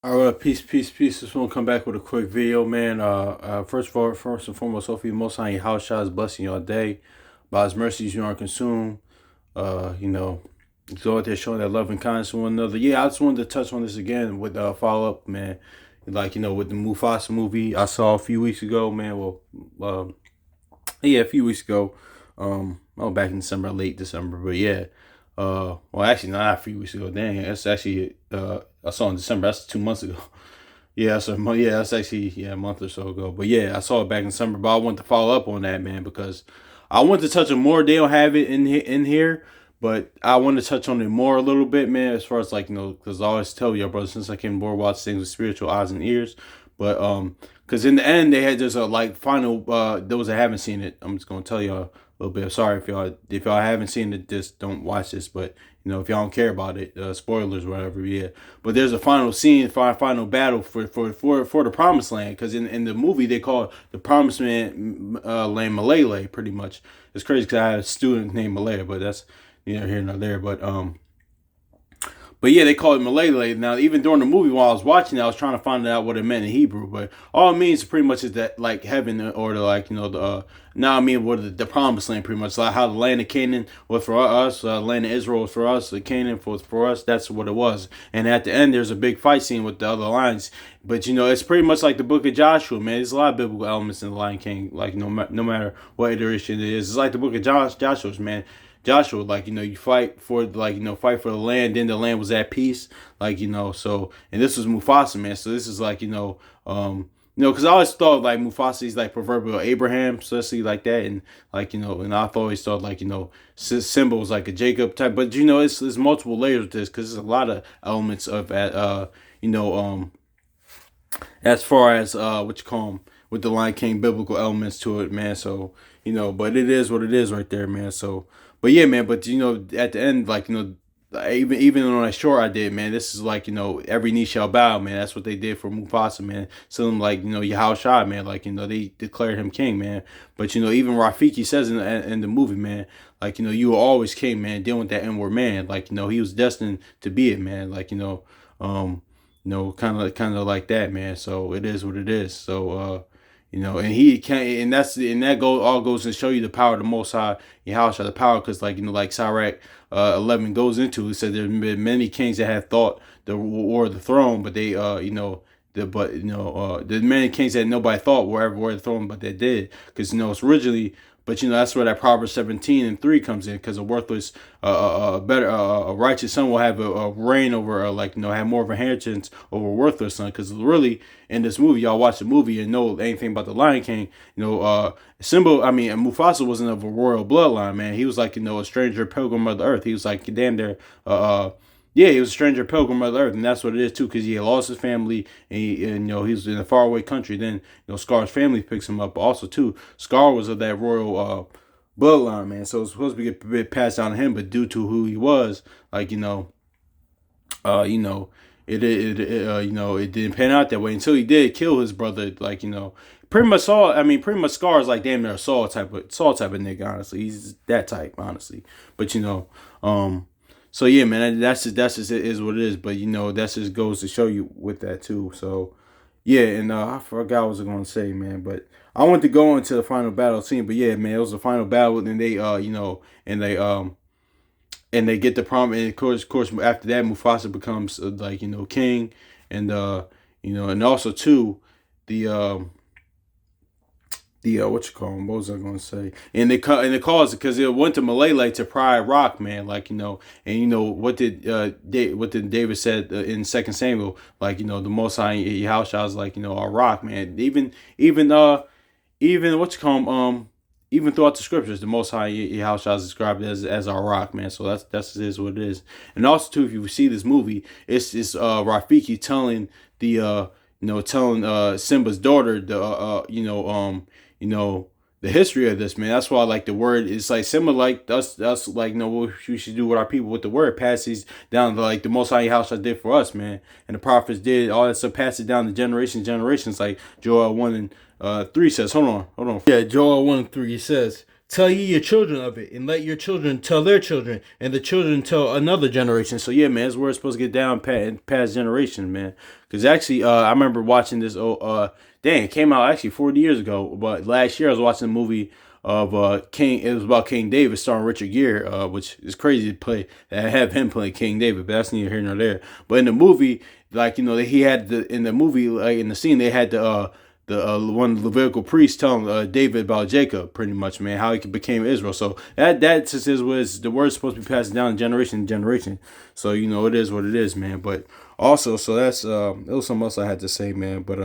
All right, peace, peace, peace. Just want to come back with a quick video, man. First of all, first and foremost, hopefully, most high your house shot is blessing your day. By His mercies, you aren't consumed. You know, go out there showing that love and kindness to one another. Yeah, I just wanted to touch on this again with follow up, man. Like with the Mufasa movie I saw a few weeks ago, man. Well, yeah, a few weeks ago. Back in December, late December, but yeah. Well, actually, not a few weeks ago. Dang, that's actually I saw in December. That's 2 months ago. Yeah, so yeah, that's actually a month or so ago. But yeah, I saw it back in December. But I wanted to follow up on that, man, because I wanted to touch on more. They don't have it in here, but I want to touch on it more a little bit, man. As far as because I always tell you, brother, since I came aboard, watch things with spiritual eyes and ears. But because in the end they had just a final. Those that haven't seen it, I'm just gonna tell y'all a little bit. Sorry if y'all haven't seen it, just don't watch this. But if y'all don't care about it, spoilers, whatever. Yeah, but there's a final scene, final battle for the promised land. Because in the movie they call it the promised land Malele, pretty much. It's crazy because I had a student named Malaya, but that's here nor there. But yeah, they call it Malele. Now, even during the movie while I was watching it, I was trying to find out what it meant in Hebrew. But all it means pretty much is that like heaven or the now I mean what the promised land, pretty much like how the land of Canaan was for us, land of Israel was for us, the Canaan was for us. That's what it was. And at the end, there's a big fight scene with the other lions. But it's pretty much like the Book of Joshua, man. There's a lot of biblical elements in the Lion King. Like no matter what iteration it is, it's like the Book of Joshua's, man. Joshua, you fight for fight for the land. Then the land was at peace, So, and this was Mufasa, man. So this is because I always thought like Mufasa is like proverbial Abraham, especially like that, and and I've always thought Simba was like a Jacob type, but it's there's multiple layers of this because there's a lot of elements of you know as far as what you call 'em, with the Lion King biblical elements to it, man. So but it is what it is right there, man. So, but yeah, man. But at the end, even on that short I did, man. This is every knee shall bow, man. That's what they did for Mufasa, man. So Yahweh Shai, man. They declared him king, man. But even Rafiki says in the movie, man. You were always king, man. Dealing with that inward man, he was destined to be it, man. Kind of like that, man. So it is what it is. So and he can't, and that all goes to show you the power of the Most High, Yahweh, the power, because like Sirach 11 goes into, it said there's been many kings that have thought the war of the throne, but they there's many kings that nobody thought were ever were the throne, but they did, because it's originally. But that's where that Proverbs 17:3 comes in, because a worthless, better, a righteous son will have a reign over, have more of a inheritance over a worthless son. Because really, in this movie, y'all watch the movie and know anything about the Lion King. Mufasa wasn't of a royal bloodline, man. He was a stranger pilgrim of the earth. He was damn near, yeah, he was a stranger pilgrim of the earth, and that's what it is too. Because he had lost his family, he was in a faraway country. Then Scar's family picks him up. But also too, Scar was of that royal bloodline, man. So it's supposed to be passed down to him, but due to who he was, uh, you know, it didn't pan out that way until he did kill his brother. Pretty much Saul. I mean, pretty much Scar is damn near a Saul type of nigga. Honestly, he's that type, honestly. But so yeah, man, that's just it is what it is. But that just goes to show you with that too. So yeah, and I forgot what I was going to say, man. But I want to go into the final battle scene. But yeah, man, it was the final battle, and they and they get the prom, and of course after that Mufasa becomes king, and and also too the what you call him? What was I going to say? And they caused it because it went to Malele to Pride Rock, man. And what did David said in Second Samuel? The Most High Yahushua was our rock, man. Even what you call him? Even throughout the scriptures, the Most High Yahushua is described as our rock, man. So that's is what it is. And also too, if you see this movie, it's Rafiki telling Simba's daughter you know, the history of this, man. That's why the word is similar us what we should do with our people with the word passes down to the Most High House I did for us, man. And the prophets did all that stuff, pass it down to generations, like Joel 1 and 3 says. Hold on. Yeah, Joel 1 and 3 says, tell ye your children of it, and let your children tell their children, and the children tell another generation. So yeah, man, that's where it's supposed to get down past generations, man. Because actually, I remember watching this. Dang, it came out actually 40 years ago. But last year, I was watching a movie of King. It was about King David, starring Richard Gere, which is crazy to play. Have him play King David, but that's neither here nor there. But in the movie, like he had in the movie, like in the scene, they had the one Levitical priest telling David about Jacob, pretty much, man, how he became Israel. So that just is was the word's supposed to be passed down generation to generation. So it is what it is, man. But also, so that's it was something else I had to say, man. But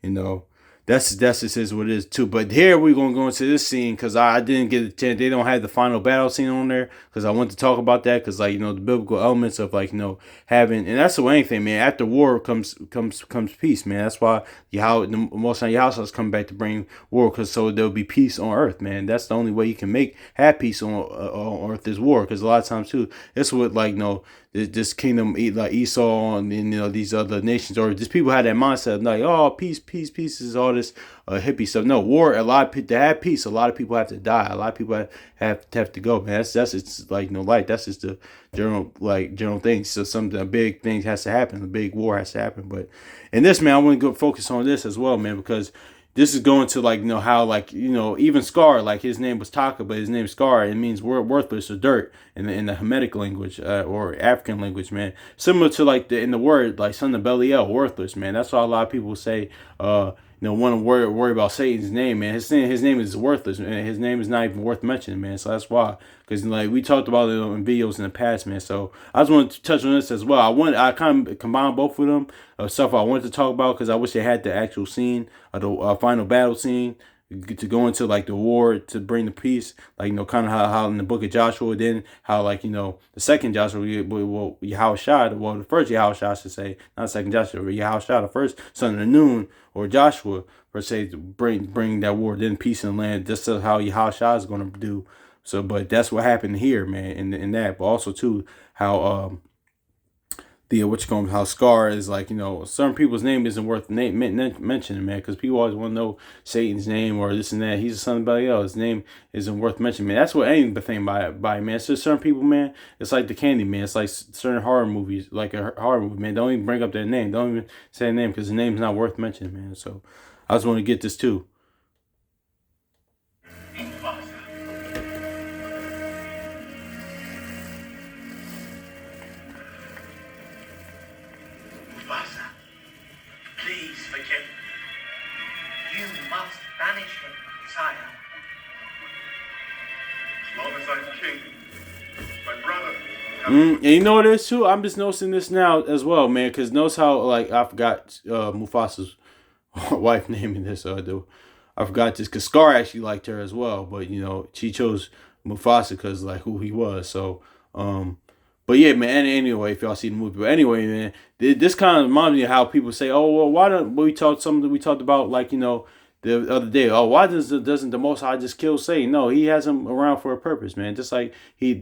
you know, that's just is what it is too. But here we're gonna go into this scene because I didn't get a chance. They don't have the final battle scene on there because I want to talk about that because the biblical elements of having, and that's the way anything, man. After war comes peace, man. That's why the Most High Yahweh is coming back to bring war because so there'll be peace on earth, man. That's the only way you can have peace on earth is war because a lot of times too that's what this kingdom like Esau and these other nations or just people had that mindset like, oh, peace is all this hippie stuff. No, war, a lot of people to have peace, a lot of people have to die, a lot of people have to go, man. That's it's like light. That's just the general thing. So a big thing has to happen, a big war has to happen. But in this, man, I want to go focus on this as well, man, because this is going to how even Scar, like his name was Taka, but his name is Scar. It means worthless or dirt in the Hamitic language or African language, man. Similar to in the word son of Belial, worthless, man. That's why a lot of people say want to worry about Satan's name, man. His name is worthless, man. His name is not even worth mentioning, man. So that's why, because we talked about it in videos in the past, man. So I just wanted to touch on this as well. I kind of combined both of them stuff I wanted to talk about because I wish they had the actual scene, the final battle scene, to go into the war to bring the peace, kind of how in the book of Joshua, then how the second Joshua, Yahushua, the first Yahushua, I should say, not the second Joshua, but Yahushua, the first son of Nun or Joshua per se, to bring that war, then peace in the land. Just how Yahushua is going to do. So, but that's what happened here, man, in that, but also too how how Scar is certain people's name isn't worth mentioning, man, because people always want to know Satan's name or this and that. He's a son of Belial. His name isn't worth mentioning, man. That's what anything by man. It's just certain people, man. It's like the Candy Man. It's like certain horror movies, like a horror movie, man. Don't even bring up their name. Don't even say their name because the name's not worth mentioning, man. So I just want to get this too. Mufasa, please forgive me. You must banish him, sire. As long as I'm king, my brother. And you know what it is too? I'm just noticing this now as well, man, because notice how I forgot Mufasa's wife naming this. I forgot this because Scar actually liked her as well, but she chose Mufasa because who he was. So but yeah, man. Anyway, if y'all see the movie, but anyway, man, this kind of reminds me of how people say, "Oh, well, why don't we talk something we talked about the other day? Oh, why doesn't the Most High just kill Satan? No, he has him around for a purpose, man. Just like in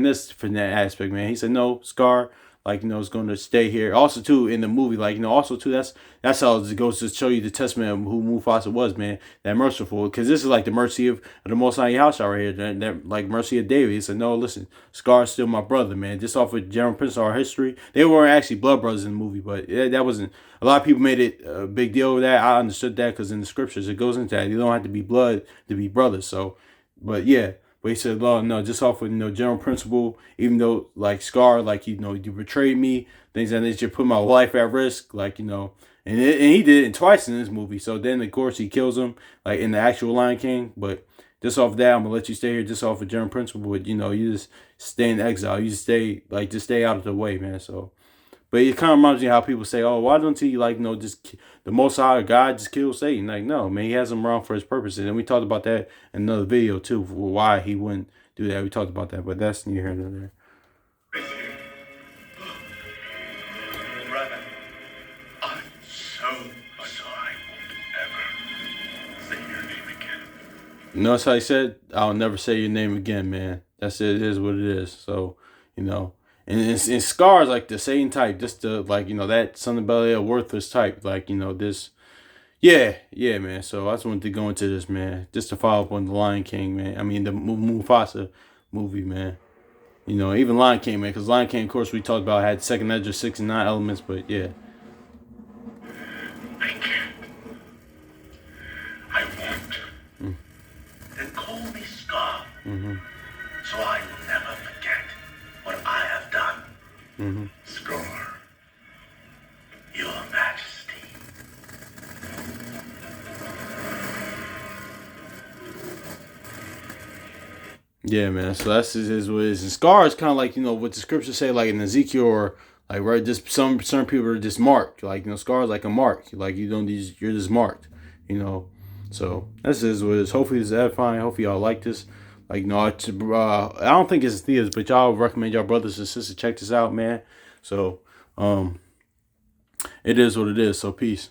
this from that aspect, man. He said, no, Scar, is going to stay here. Also, too, in the movie, also too, that's how it goes to show you the testament of who Mufasa was, man. That merciful, because this is the mercy of the Most High House right here. That mercy of David. He said, no, listen, Scar's still my brother, man. Just off of general principle, our history, they weren't actually blood brothers in the movie, but that wasn't. A lot of people made it a big deal with that. I understood that because in the scriptures it goes into that. You don't have to be blood to be brothers. So, but yeah. But he said, "Well, no, just off of general principle. Even though Scar, you betrayed me, things that nature, put my life at risk, and he did it twice in this movie. So then, of course, he kills him in the actual Lion King. But just off that, I'm gonna let you stay here just off of general principle. But you just stay in exile. You just stay out of the way, man. So." But it kind of reminds me how people say, "Oh, why don't he just the Most High God just kill Satan?" No, man, he has him around for his purposes, and we talked about that in another video too, for why he wouldn't do that. We talked about that, but that's neither here nor there. Brother, I'm so sorry. I won't ever say your name again. Notice how he said, "I'll never say your name again, man." That's it. It is what it is. So And Scar's the same type, just the that son of Belial worthless type, this Yeah, man. So I just wanted to go into this, man, just to follow up on the Lion King, man. I mean, the Mufasa movie, man. You know, even Lion King, man, because Lion King, of course, we talked about had second nature 69 elements, but yeah. I can't. I won't. Then call me Scar, Mm-hmm. so I will never forget what I have done. Scar. Your Majesty. Yeah, man. So that's is what it is. And Scar is kind of like, you know, what the scriptures say, like in Ezekiel, or like, right, just some certain people are just marked. Like, you know, Scar is like a mark. Like, you don't these, you're just marked. You know. So this is what it is. Hopefully this is edifying. Hopefully y'all like this. Like, you know, I don't think it's theaters, but y'all recommend y'all brothers and sisters check this out, man. So it is what it is. So peace.